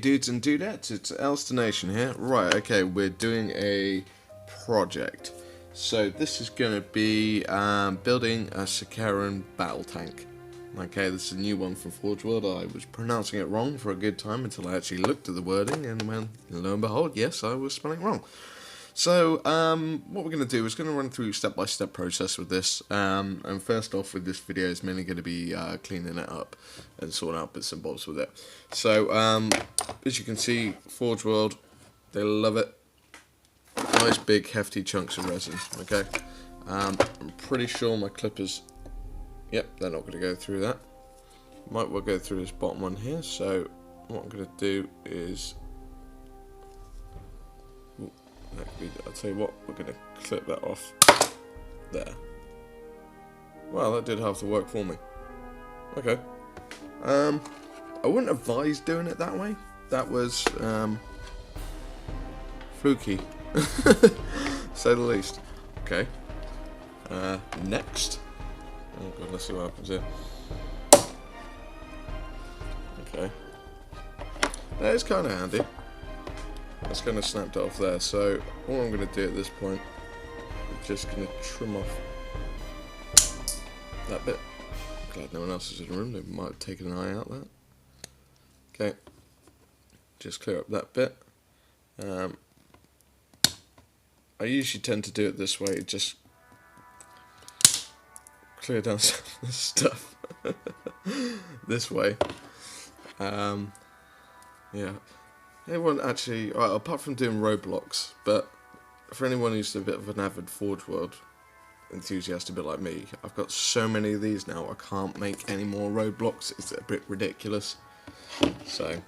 dudes and dudettes, it's Elstonation here. Right, okay, we're doing a project. So this is going to be building a Sicaran battle tank. Okay, this is a new one from Forge World. I was pronouncing it wrong for a good time until I actually looked at the wording, and when, lo and behold, yes, I was spelling it wrong. So, what we're going to do is going to run through step-by-step process with this, and first off with this video is mainly going to be cleaning it up and sorting out bits and bobs with it. So, as you can see, Forge World, they love it. Nice big hefty chunks of resin, okay? I'm pretty sure my clippers, yep, they're not going to go through that. Might well go through this bottom one here, so what I'm going to do is, I'll tell you what, we're going to clip that off there. Well, that did half the work for me. Okay. I wouldn't advise doing it that way. That was fluky, say the least. Okay. Next. Oh god, let's see what happens here. Okay. That is kind of handy. That's kind of snapped it off there, so all I'm going to do at this point is just going to trim off that bit. Glad no one else is in the room, they might have taken an eye out that. Okay, just clear up that bit. I usually tend to do it this way, just clear down some of the stuff this way. Yeah. Anyone actually, apart from doing roadblocks, but for anyone who's a bit of an avid Forge World enthusiast, a bit like me, I've got so many of these now, I can't make any more roadblocks. It's a bit ridiculous. So,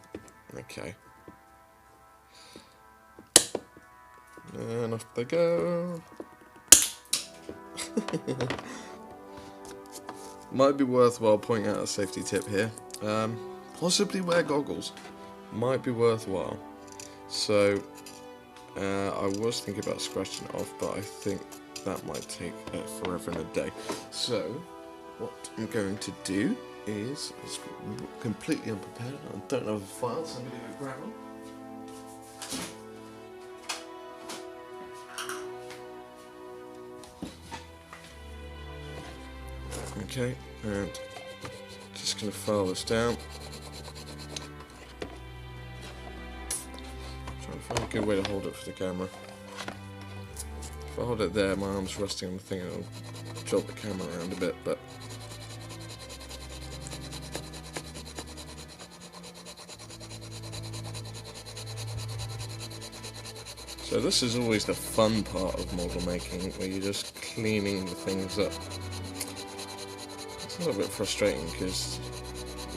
okay. And off they go. Might be worthwhile pointing out a safety tip here. Possibly wear goggles. Might be worthwhile. So I was thinking about scratching it off, but I think that might take forever and a day. So what I'm going to do is, it's completely unprepared, I don't have a file, so I'm going to go grab one. Okay, and just going to file this down. Find a good way to hold it for the camera. If I hold it there, my arm's resting on the thing and I'll jolt the camera around a bit, but so this is always the fun part of model making, where you're just cleaning the things up. It's a little bit frustrating because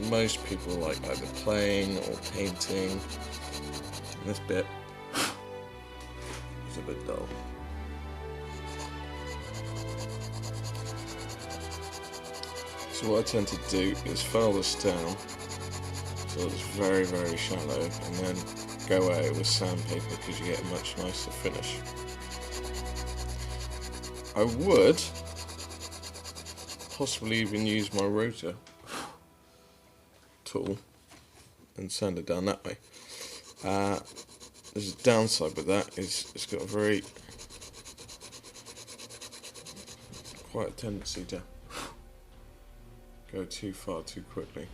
most people like either playing or painting. This bit is a bit dull. So what I tend to do is file this down so it's very, very shallow, and then go at it with sandpaper because you get a much nicer finish. I would possibly even use my rotor tool and sand it down that way. There's a downside with that, is it's got a very quite a tendency to go too far too quickly.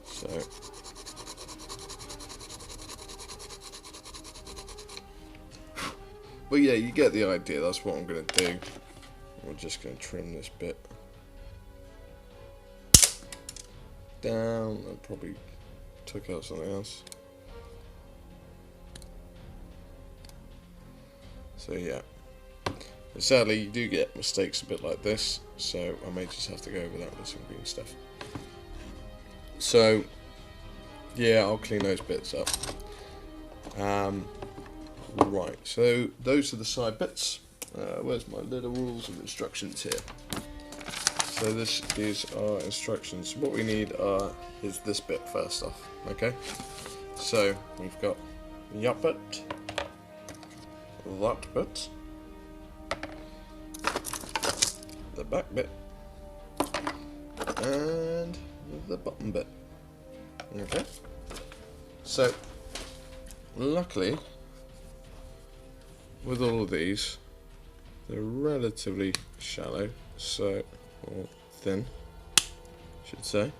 So but yeah, you get the idea. That's what I'm going to do. We're just going to trim this bit down. I probably took out something else. So yeah, but sadly you do get mistakes a bit like this, so I may just have to go over that with some green stuff. So yeah, I'll clean those bits up. Right, so those are the side bits. Where's my little rules and instructions here? So this is our instructions. What we need is this bit first off, okay? So we've got that bit, that bit, the back bit, and the bottom bit. Okay. So, luckily, with all of these, they're relatively shallow, so, or thin, I should say.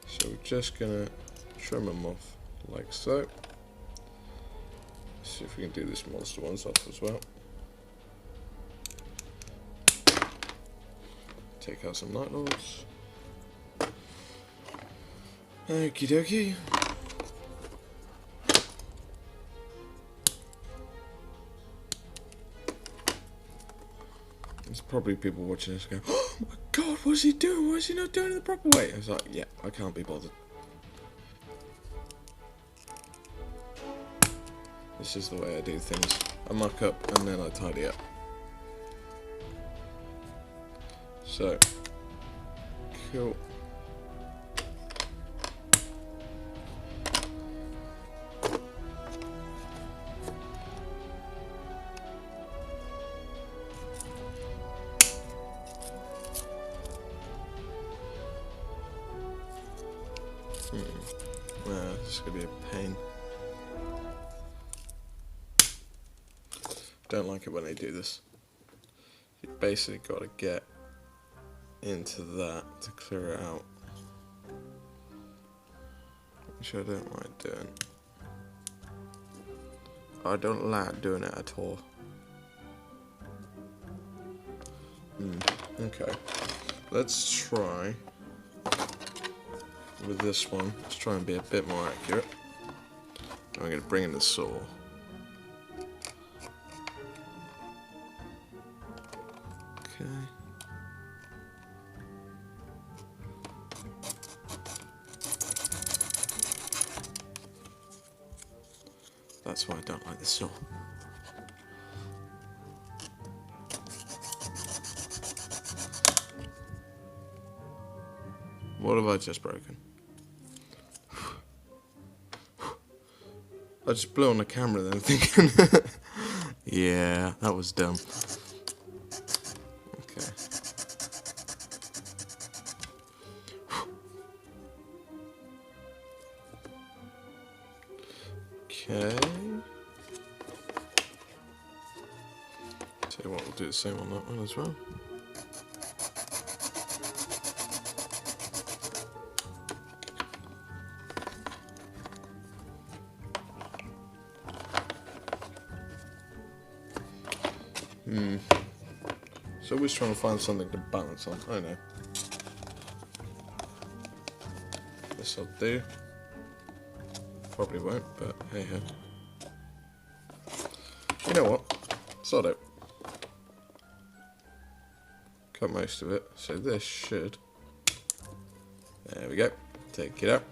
So we're just gonna trim them off like so. Let's see if we can do this monster ones off as well. Take out some night lords. Okie dokie. There's probably people watching this going, oh my god, what is he doing? Why is he not doing it the proper way? I was like, yeah, I can't be bothered. This is the way I do things. I muck up and then I tidy up. So, cool. Well, this is going to be a pain. Don't like it when they do this. You basically got to get into that to clear it out, which I don't like doing. I don't like doing it at all. Okay, let's try with this one. Let's try and be a bit more accurate. I'm going to bring in the saw. Okay. That's why I don't like the saw. What have I just broken? I just blew on the camera then thinking, yeah, that was dumb. Okay. Okay. Tell you what, we'll do the same on that one as well. So always trying to find something to balance on. I know. This will do. Probably won't, but hey ho. You know what? Sod it. Cut most of it. So this should. There we go. Take it out.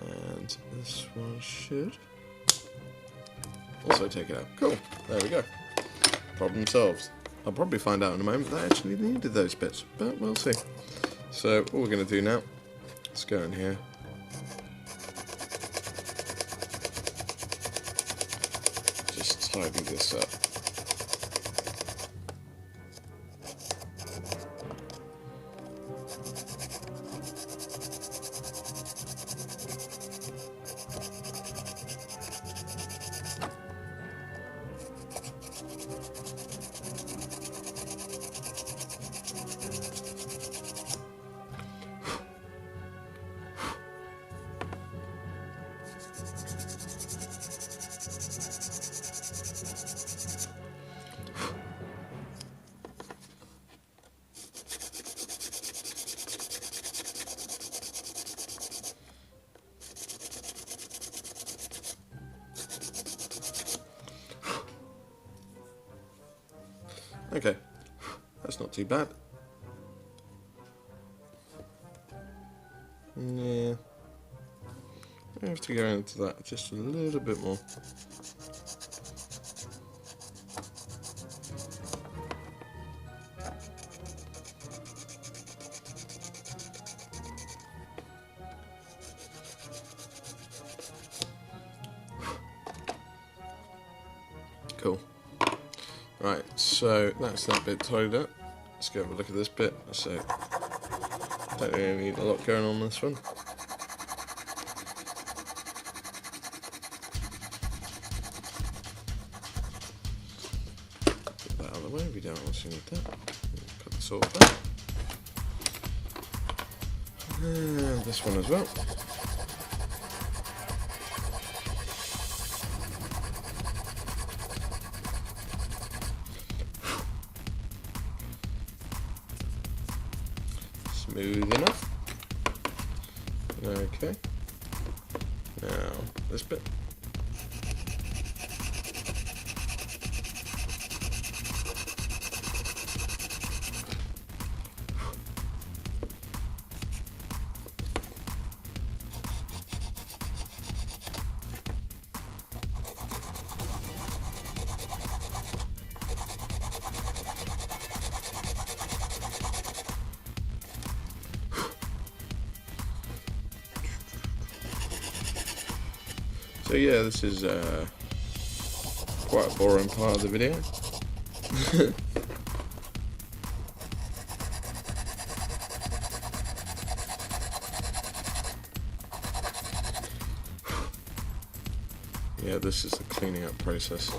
And this one should also take it out. Cool. There we go. Problem solved. I'll probably find out in a moment that I actually needed those bits, but we'll see. So what we're going to do now, let's go in here. Just tidy this up. Okay, that's not too bad. Yeah, I have to go into that just a little bit more. Cool. Right, so that's that bit tidied up. Let's go have a look at this bit. So, don't really need a lot going on this one. of the way, we don't also need that. Put this all back. And this one as well. Smooth enough. Okay. Now, this bit. So yeah, this is quite a boring part of the video. Yeah, this is the cleaning up process.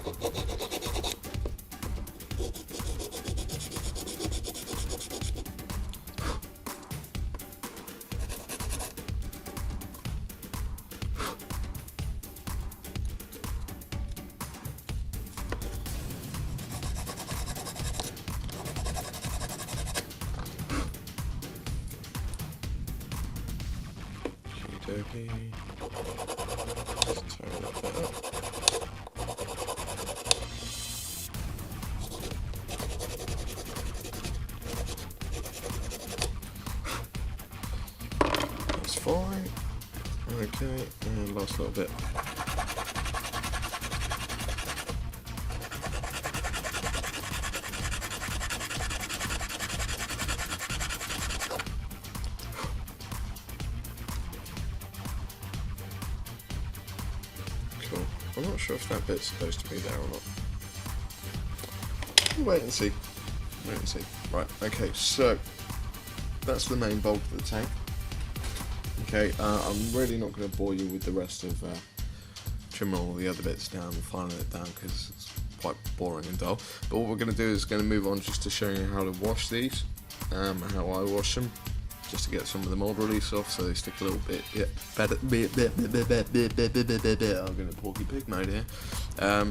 Okay. Let's turn that bit up. That's fine. Okay, and last little bit. Cool. I'm not sure if that bit's supposed to be there or not. Wait and see. Wait and see. Right, okay, so that's the main bulk of the tank. Okay, I'm really not going to bore you with the rest of trimming all the other bits down and filing it down because it's quite boring and dull. But what we're going to do is going to move on just to show you how to wash these, how I wash them, just to get some of the mold release off so they stick a little bit better. I'm going to Porky Pig mode here. A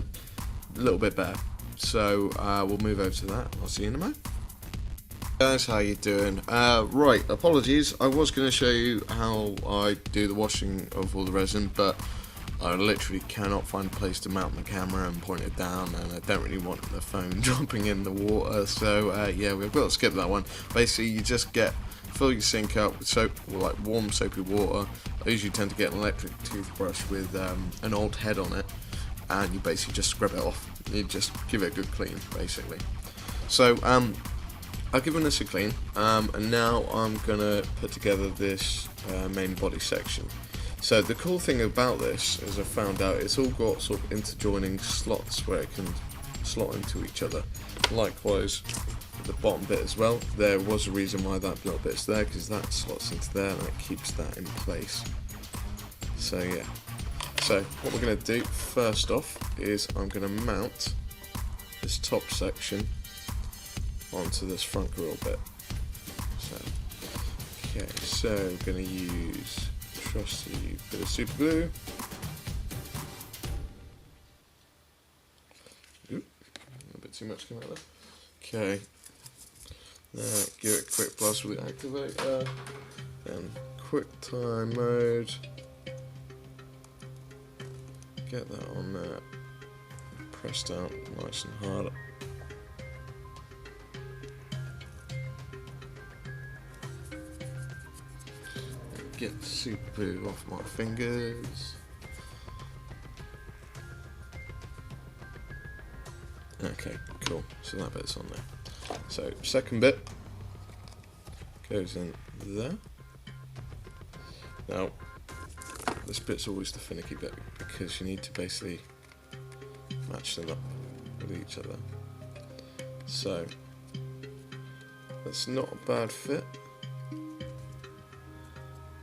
little bit better. So we'll move over to that. I'll see you in a moment. Guys, how you doing? Right, apologies. I was going to show you how I do the washing of all the resin, but I literally cannot find a place to mount the camera and point it down, and I don't really want the phone dropping in the water, so yeah, we've got to skip that one. Basically, you just fill your sink up with soap, like warm soapy water. I usually tend to get an electric toothbrush with an old head on it, and you basically just scrub it off. You just give it a good clean, basically. So I've given this a clean, and now I'm gonna put together this main body section. So the cool thing about this, as I found out, it's all got sort of interjoining slots where it can slot into each other. Likewise, the bottom bit as well. There was a reason why that little bit's there, because that slots into there and that keeps that in place. So yeah. So what we're going to do first off is I'm going to mount this top section onto this front grill bit. So, okay, so I'm going to use trusty bit of super glue. Oop, a bit too much came out there. Okay, now give it a quick blast with the activator, then quick time mode. Get that on there, pressed out nice and hard. Get the super glue off my fingers. Okay, cool. So that bit's on there. So second bit goes in there. Now, this bit's always the finicky bit because you need to basically match them up with each other. So that's not a bad fit.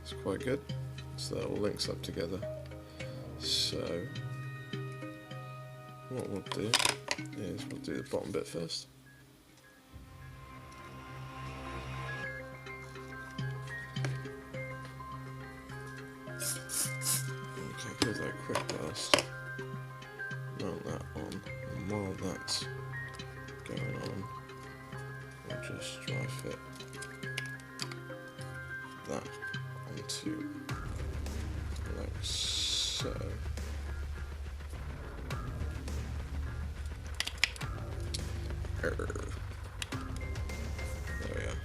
It's quite good. So that all links up together. So what we'll do is we'll do the bottom bit first. And while that's going on, we'll just dry fit that onto like so. There we are.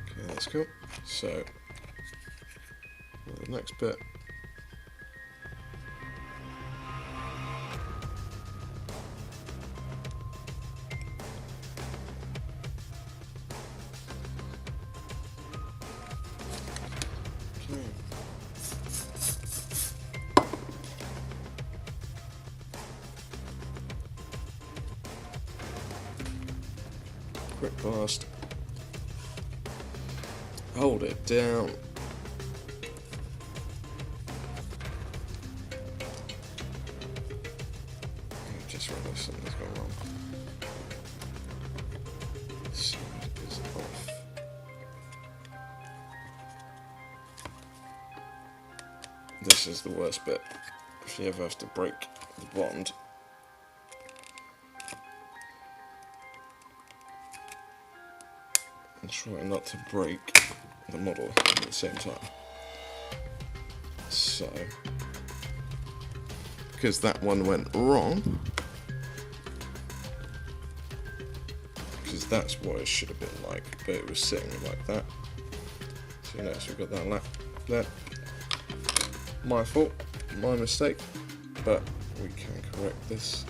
Okay, that's cool. So, the next bit. Quick blast. Hold it down. I just realised something's gone wrong. This side is off. This is the worst bit. If you ever have to break the bond. And try not to break the model at the same time. So, because that one went wrong, because that's what it should have been like, but it was sitting like that. So you notice we've got that lap there. My fault, my mistake, but we can correct this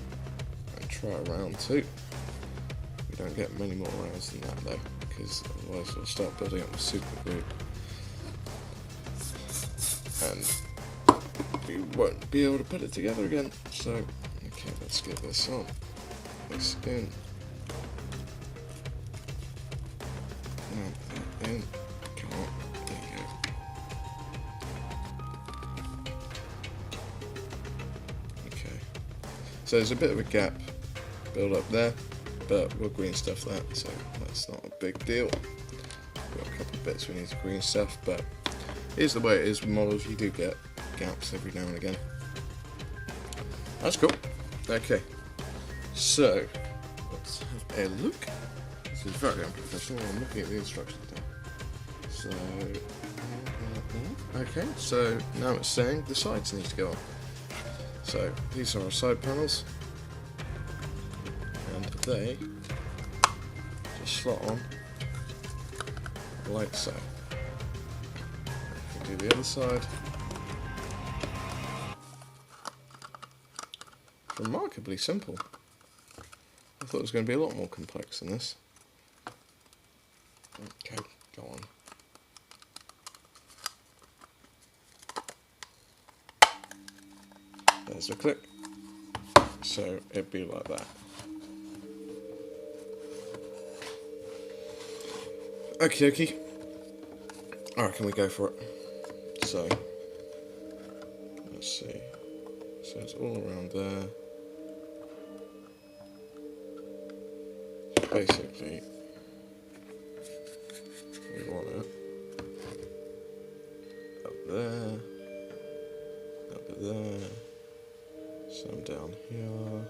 and try round 2. We don't get many more rounds than that though, because otherwise we'll start building up a super glue and we won't be able to put it together again. So, okay, let's get this on. This in. And that in. Come on, there you go. Okay. So there's a bit of a gap build up there, but we'll green stuff that, so that's not a big deal. We've got a couple of bits we need to green stuff, but here's the way it is with models, you do get gaps every now and again. That's cool. Okay, so let's have a look. This is very unprofessional, I'm looking at the instructions now. So, okay, so now it's saying the sides need to go on. So these are our side panels, and they just slot on like so. Do the other side. Remarkably simple. I thought it was going to be a lot more complex than this. Okay, go on. There's the clip. So it'd be like that. Okie dokie. Alright, can we go for it? So, let's see. So it's all around there. Basically, we want it up there, up there, some down here,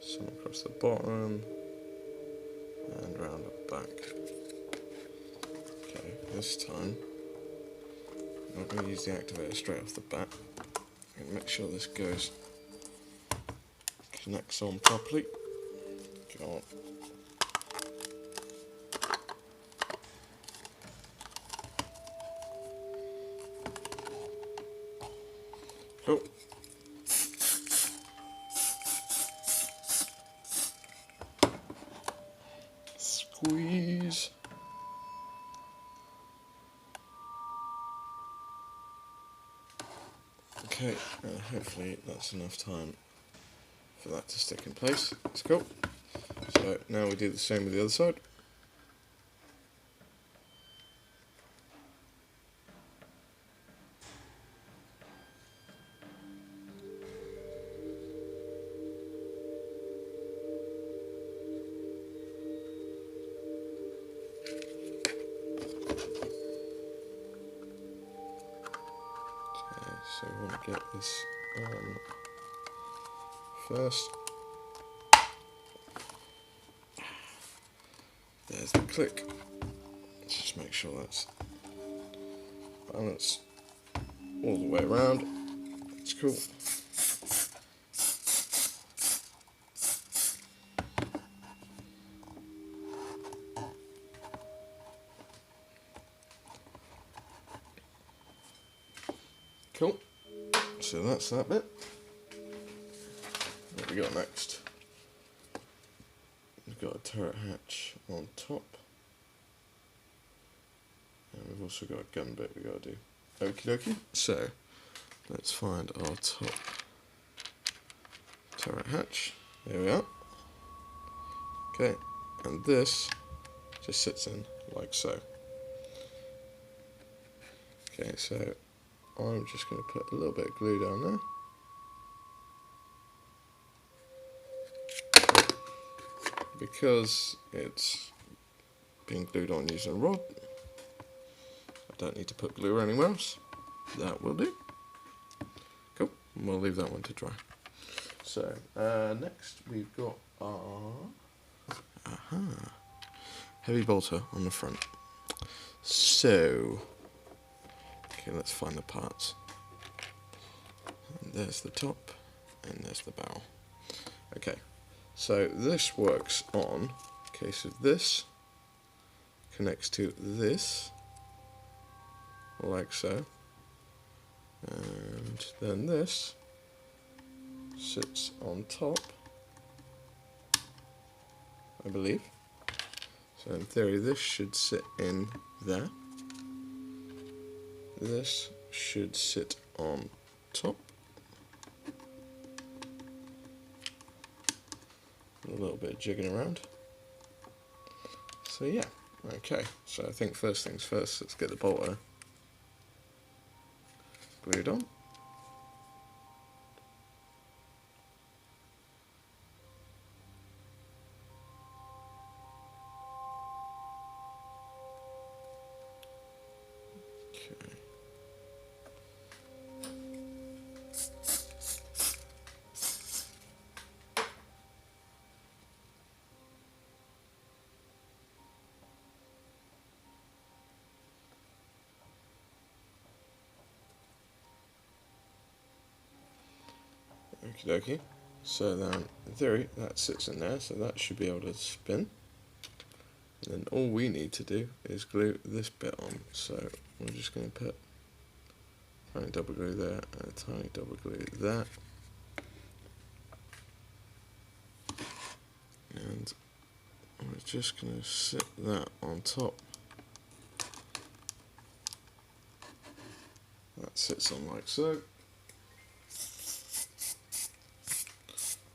some across the bottom, and round the back. Okay, this time I'm not going to use the activator straight off the bat. I'm going to make sure this connects on properly. Go on. Cool. Squeeze. Okay, hopefully that's enough time for that to stick in place. That's cool. So now we do the same with the other side. So we want to get this on first. There's the click. Let's just make sure that's balanced all the way around. It's cool. Cool. So that's that bit. What have we got next? We've got a turret hatch on top. And we've also got a gun bit we got to do. Okie dokie. So let's find our top turret hatch. There we are. Okay, and this just sits in like so. Okay, so I'm just going to put a little bit of glue down there. Because it's being glued on using a rod, I don't need to put glue anywhere else. That will do. Cool, and we'll leave that one to dry. So, next we've got our heavy bolter on the front. So, okay, let's find the parts. And there's the top, and there's the barrel. Okay, so this works on, in case of this, connects to this, like so, and then this sits on top, I believe. So in theory this should sit in there. This should sit on top. A little bit of jigging around. So yeah, okay. So I think first things first, let's get the bolter glued on. Okay. Okie dokie. So then, in theory, that sits in there, so that should be able to spin. And then all we need to do is glue this bit on. So we're just going to put a tiny double glue there and a tiny double glue there. And we're just going to sit that on top. That sits on like so.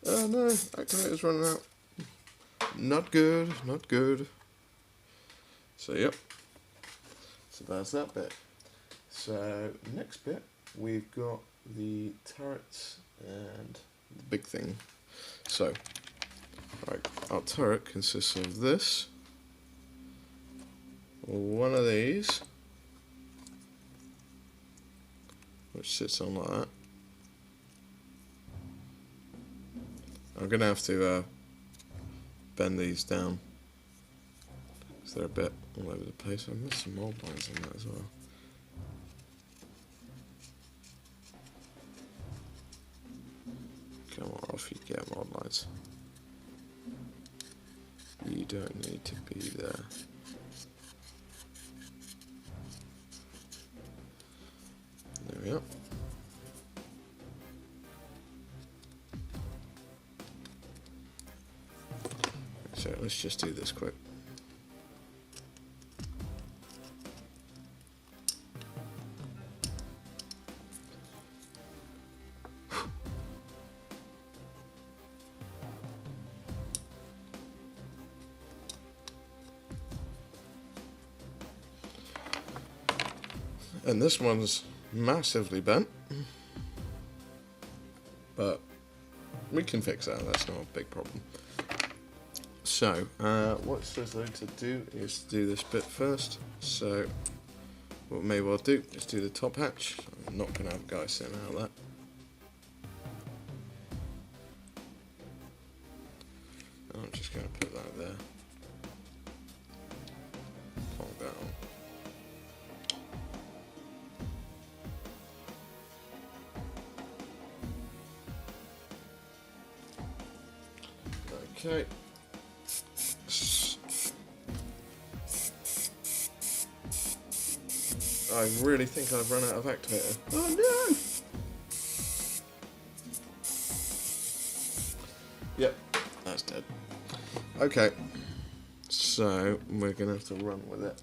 Oh no, activator's running out. Not good, not good. So yep, so that's that bit. So next bit, we've got the turrets and the big thing. So, right, our turret consists of this, one of these, which sits on like that. I'm going to have to bend these down because they're a bit all over the place. I missed some mold lines on that as well. Come on, off you get, mold lines. You don't need to be there. There we are. So let's just do this quick. And this one's massively bent, but we can fix that, that's not a big problem. So, what it says though to do is do this bit first. So, what we may well do is do the top hatch. I'm not going to have guys sitting out that. I'm just going to put that there. Plonk that on. Okay. I really think I've run out of activator. Oh no! Yep, that's dead. Okay, so we're gonna have to run with it.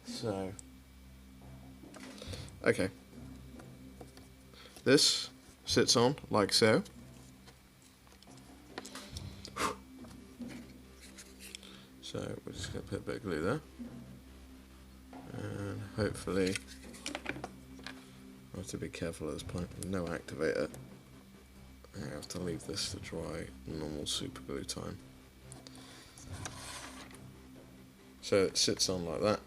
So, okay, this sits on like so. So we're just gonna put a bit of glue there, and hopefully, I have to be careful at this point. No activator. I have to leave this to dry normal super glue time. So it sits on like that.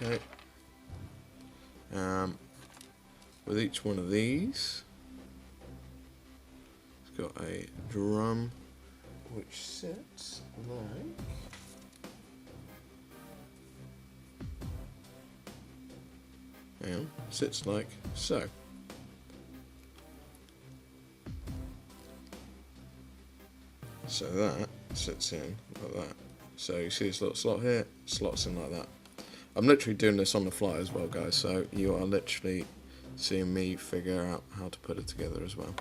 Okay. With each one of these, it's got a drum which sits like sits like so. So that sits in like that. So you see this little slot here, slots in like that. I'm literally doing this on the fly as well, guys, so you are literally seeing me figure out how to put it together as well.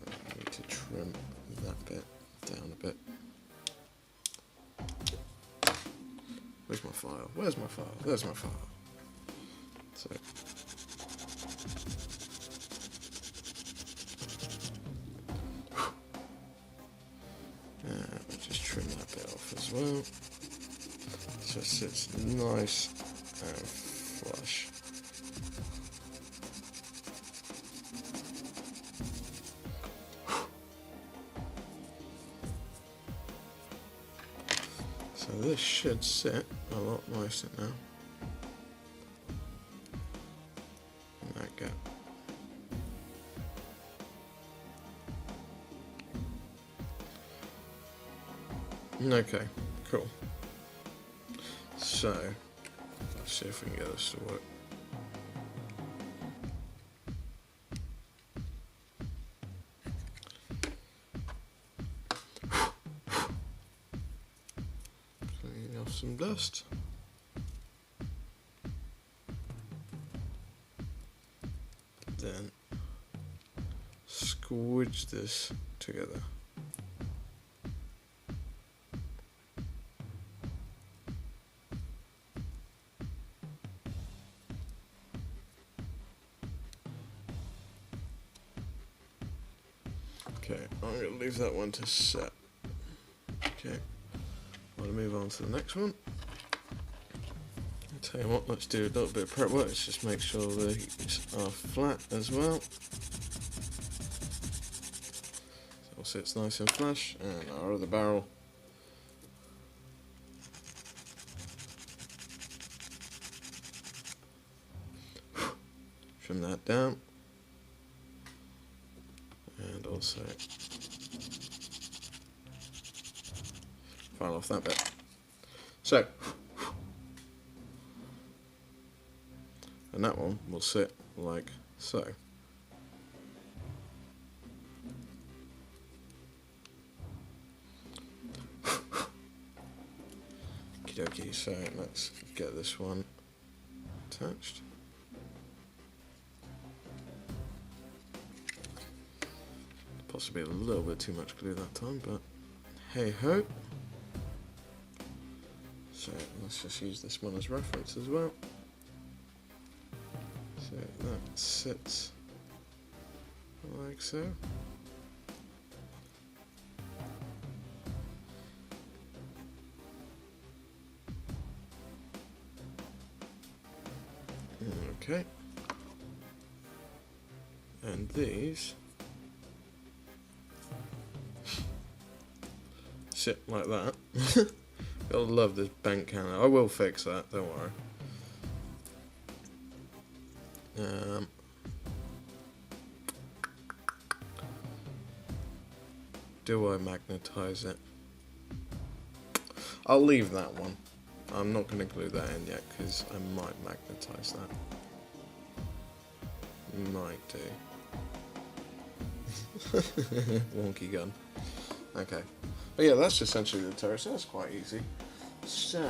I need to trim that bit down a bit. Where's my file? Where's my file? There's my file. So I'll just trim that bit off as well, so it sits nice and flush. So this should sit a lot nicer now. In that gap. Okay, cool. So, let's see if we can get this to work. Cleaning off some dust. Then, squidge this together. Okay, I'm going to leave that one to set. Okay, I'm going to move on to the next one. I'll tell you what, let's do a little bit of prep work. Let's just make sure these are flat as well. So it sits nice and flush, and our other barrel. Trim that down. And also file off that bit. So, and that one will sit like so. Okie dokie, so let's get this one attached. Possibly a little bit too much glue that time, but hey ho. So let's just use this one as reference as well. So that sits like so. Okay. And these sit like that. Gotta love this bent cannon. I will fix that, don't worry. Do I magnetize it? I'll leave that one. I'm not going to glue that in yet because I might magnetize that. Might do. Wonky gun. Okay. But yeah, that's essentially the turret, so that's quite easy. So,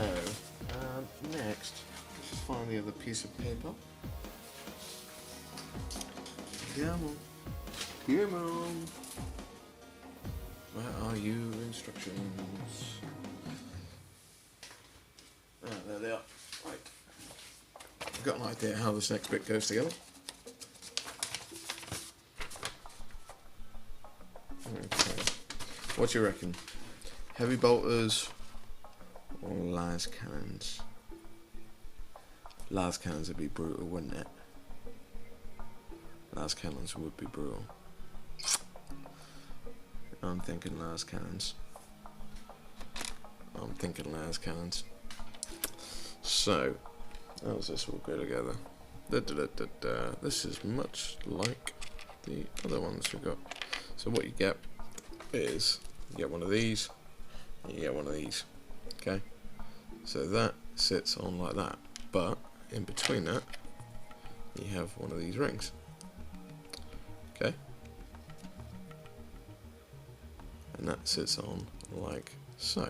next, let's just find the other piece of paper. Come on. Come on. Where are you? Instructions. Ah, there they are. Right. I've got an idea how this next bit goes together. Okay. What do you reckon? Heavy bolters or las cannons? Las cannons would be brutal, wouldn't it? Las cannons would be brutal. I'm thinking las cannons. So, how does this all go together? This is much like the other ones we got. So what you get is, you get one of these, and you get one of these. Okay? So that sits on like that. But, in between that, you have one of these rings. Okay? And that sits on like so.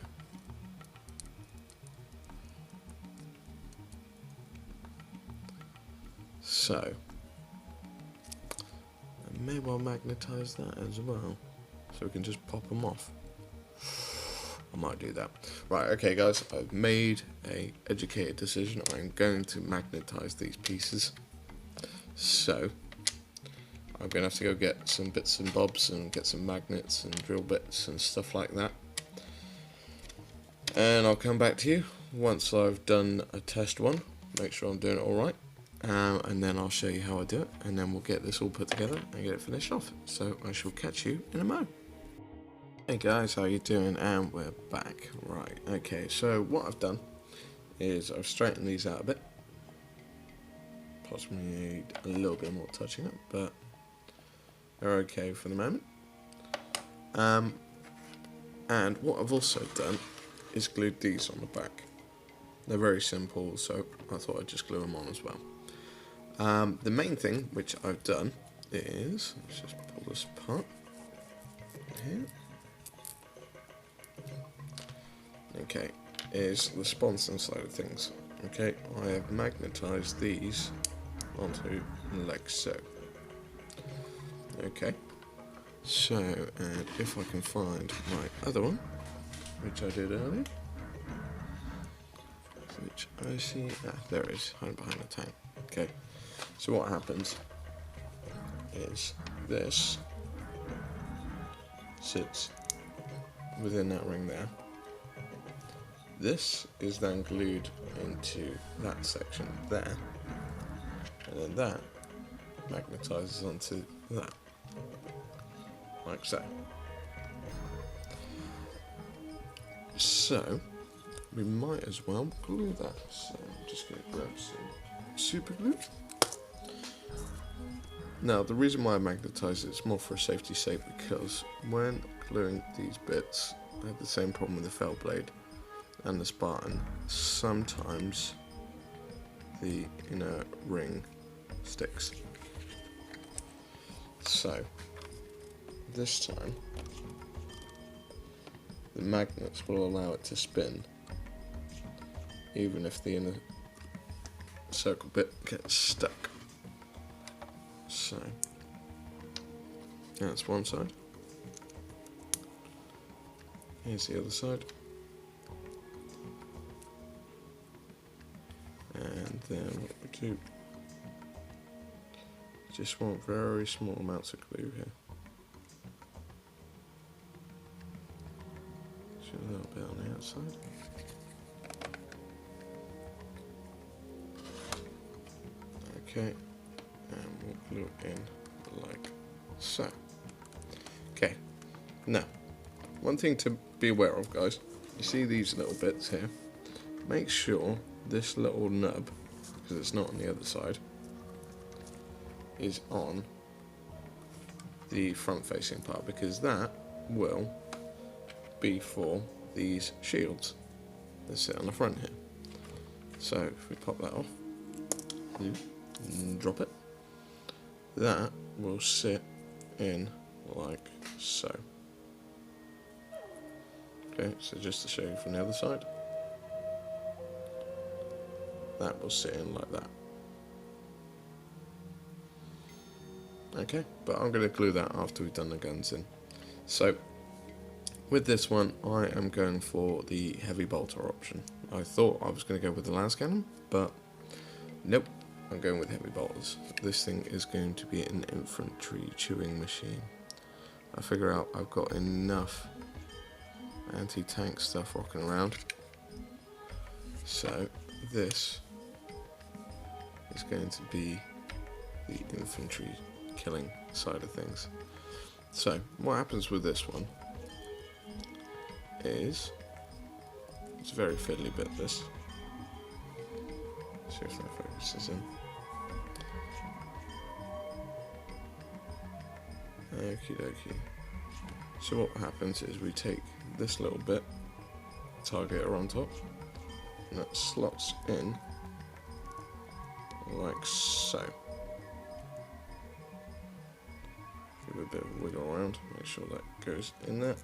So, I may well magnetize that as well, so we can just pop them off. I might do that. Right, okay guys, I've made a educated decision. I'm going to magnetize these pieces. So, I'm going to have to go get some bits and bobs and get some magnets and drill bits and stuff like that. And I'll come back to you once I've done a test one, make sure I'm doing it alright. And then I'll show you how I do it, and then we'll get this all put together and get it finished off. So I shall catch you in a moment. Hey guys, how you doing? And we're back. Right, okay, so what I've done is I've straightened these out a bit. Possibly need a little bit more touching up, but they're okay for the moment. And what I've also done is glued these on the back. They're very simple, so I thought I'd just glue them on as well. The main thing which I've done is, let's just pull this apart here. Okay, is the sponson side of things. Okay, I have magnetized these onto like so. Okay, so, and if I can find my other one, which I did earlier, which I see, there it is, hiding behind the tank. Okay, so what happens is this sits within that ring there. This is then glued into that section there, and then that magnetizes onto that, like so. So we might as well glue that. So I'm just going to grab some super glue. Now the reason why I magnetize it is more for safety's sake, because when gluing these bits, I had the same problem with the felt blade and the Spartan. Sometimes the inner ring sticks. So this time the magnets will allow it to spin, even if the inner circle bit gets stuck. So that's one side. Here's the other side. And then what we do, just want very small amounts of glue here. Just a little bit on the outside. Okay, and we'll glue it in like so. Okay, now, one thing to be be aware of, guys. You see these little bits here? Make sure this little nub, because it's not on the other side, is on the front-facing part, because that will be for these shields that sit on the front here. So if we pop that off, and drop it, that will sit in like so. Okay, so just to show you from the other side, that will sit in like that. Okay, but I'm going to glue that after we've done the guns in. So with this one, I am going for the heavy bolter option. I thought I was going to go with the las cannon, but nope, I'm going with heavy bolters. This thing is going to be an infantry chewing machine. I figure out I've got enough anti-tank stuff rocking around, so this is going to be the infantry killing side of things. So what happens with this one is, it's a very fiddly bit, this. See if that focuses in. Okie dokie. So what happens is we take this little bit, targeter on top, and that slots in like so. Give it a bit of a wiggle around, make sure that goes in there.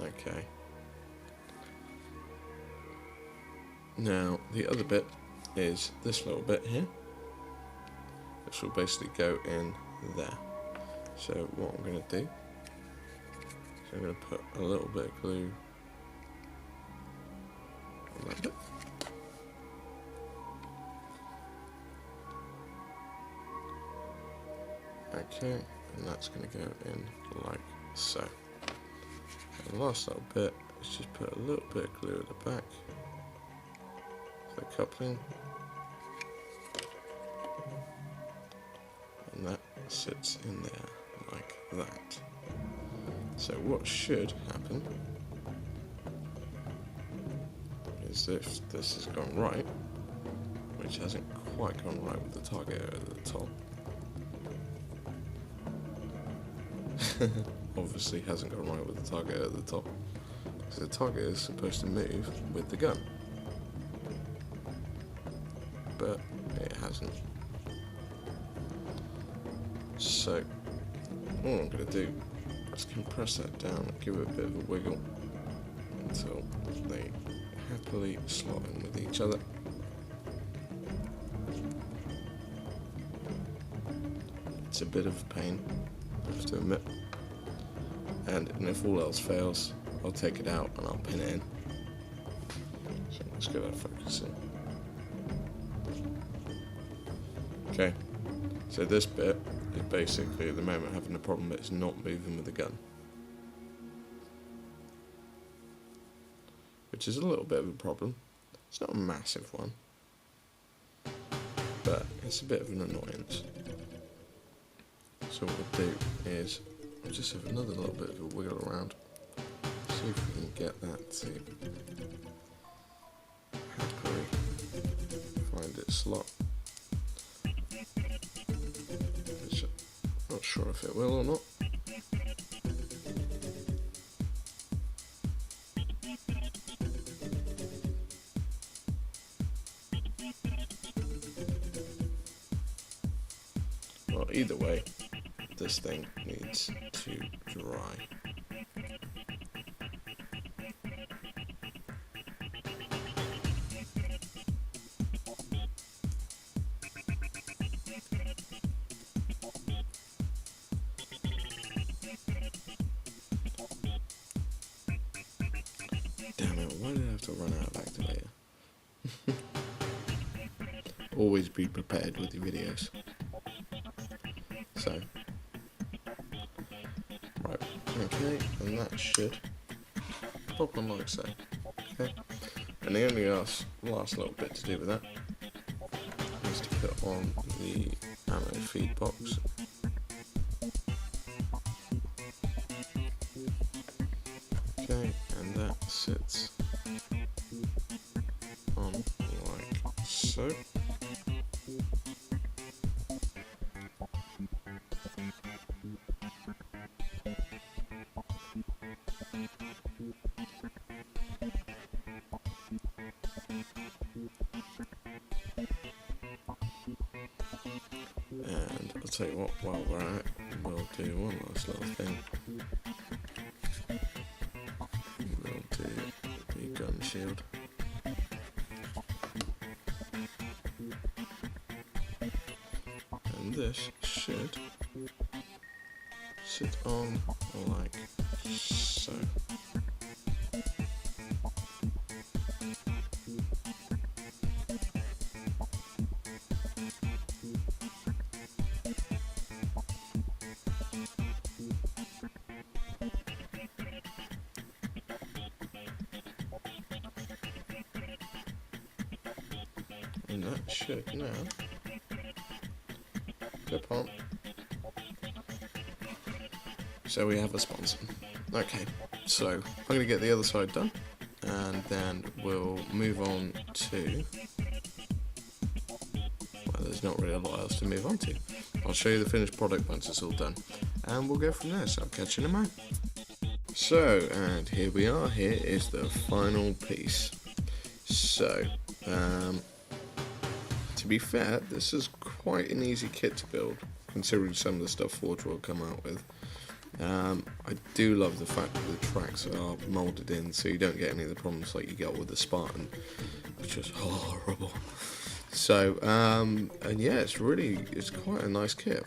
Okay. Now the other bit is this little bit here, which will basically go in there. So what I'm going to do, is I'm going to put a little bit of glue on that bit. Okay, and that's going to go in like so. And the last little bit is just put a little bit of glue at the back. The coupling, and that sits in there like that. So what should happen is if this has gone right, which hasn't quite gone right with the target at the top, obviously hasn't gone right with the target at the top, because the target is supposed to move with the gun, but it hasn't. So all I'm going to do is compress that down and give it a bit of a wiggle until they happily slot in with each other. It's a bit of a pain, I have to admit, and if all else fails, I'll take it out and I'll pin it in. So let's get that focus in. Okay, so this bit is basically at the moment having a problem, it's not moving with the gun, which is a little bit of a problem. It's not a massive one, but it's a bit of an annoyance. So what we'll do is we'll just have another little bit of a wiggle around, see if we can get that to happily find its slot. Not sure if it will or not. Well, either way, this thing needs to dry. Damn it, why did I have to run out of activator? Always be prepared with your videos. So, right, okay, and that should pop on like so, okay, and the only last little bit to do with that is to put on the ammo feed box. Okay, and that sits on like so. And I'll tell you what, while we're at it, we'll do one last little thing. We'll do the gun shield. And this should sit on like so. And that should now clip on. So we have a sponsor. Okay, so I'm going to get the other side done, and then we'll move on to, well, there's not really a lot else to move on to. I'll show you the finished product once it's all done, and we'll go from there, so I'll catch you in a moment. So, and here we are, here is the final piece. So, to be fair, this is quite an easy kit to build, considering some of the stuff Forge will come out with. I do love the fact that the tracks are moulded in, so you don't get any of the problems like you got with the Spartan, which was horrible. So, and yeah, it's quite a nice kit.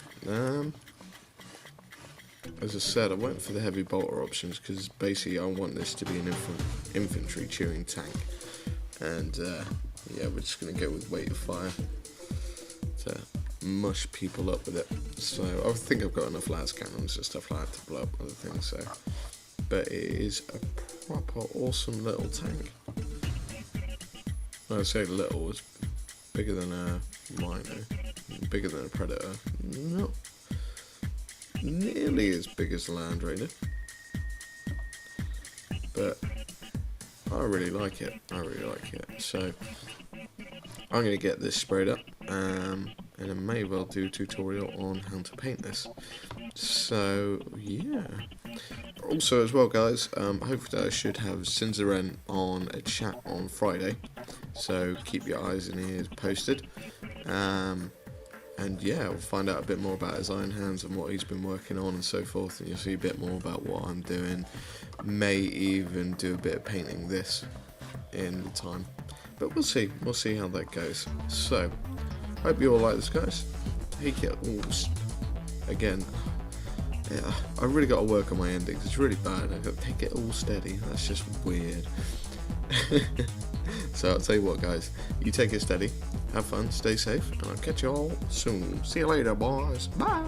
As I said, I went for the heavy bolter options because basically I want this to be an infantry chewing tank, and yeah, we're just going to go with weight of fire to mush people up with it. So I think I've got enough las cannons and stuff like that to blow up other things. So, but it is a proper awesome little tank. When I say little, it's bigger than a Rhino, bigger than a Predator. Not nearly as big as the Land Raider, but I really like it. So I'm going to get this sprayed up, and I may well do a tutorial on how to paint this. So yeah. Also as well, guys, hopefully I should have Sicaran on a chat on Friday, so keep your eyes and ears posted. And yeah, we'll find out a bit more about his Iron Hands and what he's been working on and so forth, and you'll see a bit more about what I'm doing. May even do a bit of painting this in the time, but we'll see how that goes. So hope you all like this, guys. Take it all again. Yeah, I really got to work on my endings. It's really bad. I've got to take it all steady. That's just weird. So I'll tell you what, guys, you take it steady, have fun, stay safe, and I'll catch you all soon. See you later, boys. Bye.